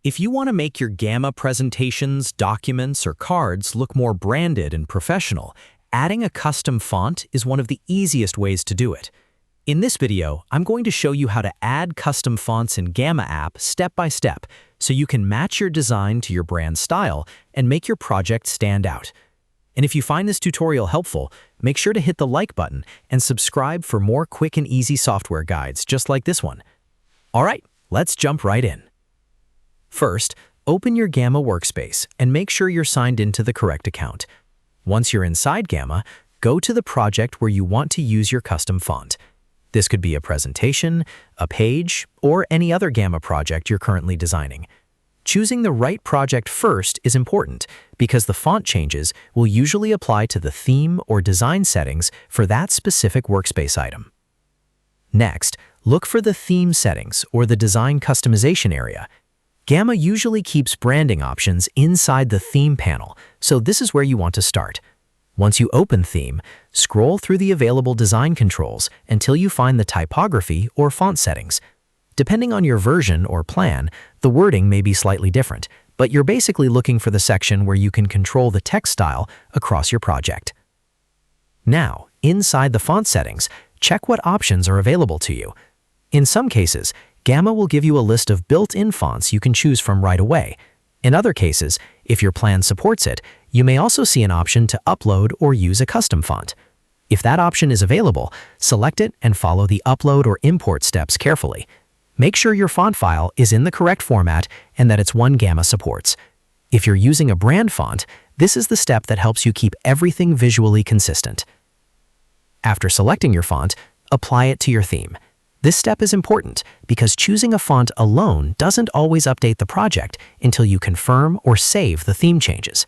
If you want to make your Gamma presentations, documents, or cards look more branded and professional, adding a custom font is one of the easiest ways to do it. In this video, I'm going to show you how to add custom fonts in Gamma app step by step, so you can match your design to your brand style and make your project stand out. And if you find this tutorial helpful, make sure to hit the like button and subscribe for more quick and easy software guides just like this one. All right, let's jump right in. First, open your Gamma Workspace and make sure you're signed into the correct account. Once you're inside Gamma, go to the project where you want to use your custom font. This could be a presentation, a page, or any other Gamma project you're currently designing. Choosing the right project first is important because the font changes will usually apply to the theme or design settings for that specific workspace item. Next, look for the theme settings or the design customization area. Gamma usually keeps branding options inside the theme panel, so this is where you want to start. Once you open Theme, scroll through the available design controls until you find the typography or font settings. Depending on your version or plan, the wording may be slightly different, but you're basically looking for the section where you can control the text style across your project. Now, inside the font settings, check what options are available to you. In some cases, Gamma will give you a list of built-in fonts you can choose from right away. In other cases, if your plan supports it, you may also see an option to upload or use a custom font. If that option is available, select it and follow the upload or import steps carefully. Make sure your font file is in the correct format and that it's one Gamma supports. If you're using a brand font, this is the step that helps you keep everything visually consistent. After selecting your font, apply it to your theme. This step is important because choosing a font alone doesn't always update the project until you confirm or save the theme changes.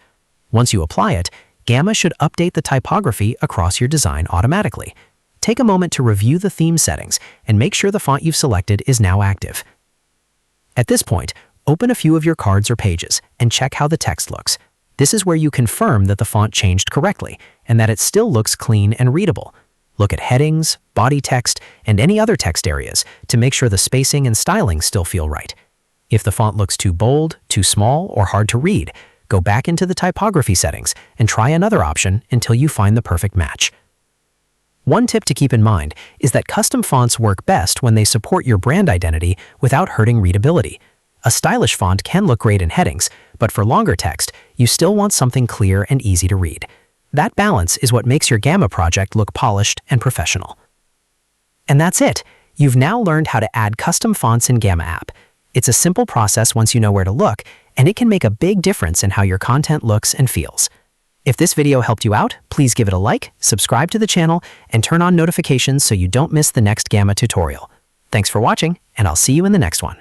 Once you apply it, Gamma should update the typography across your design automatically. Take a moment to review the theme settings and make sure the font you've selected is now active. At this point, open a few of your cards or pages and check how the text looks. This is where you confirm that the font changed correctly and that it still looks clean and readable. Look at headings, body text, and any other text areas to make sure the spacing and styling still feel right. If the font looks too bold, too small, or hard to read, go back into the typography settings and try another option until you find the perfect match. One tip to keep in mind is that custom fonts work best when they support your brand identity without hurting readability. A stylish font can look great in headings, but for longer text, you still want something clear and easy to read. That balance is what makes your Gamma project look polished and professional. And that's it. You've now learned how to add custom fonts in Gamma app. It's a simple process once you know where to look, and it can make a big difference in how your content looks and feels. If this video helped you out, please give it a like, subscribe to the channel, and turn on notifications so you don't miss the next Gamma tutorial. Thanks for watching, and I'll see you in the next one.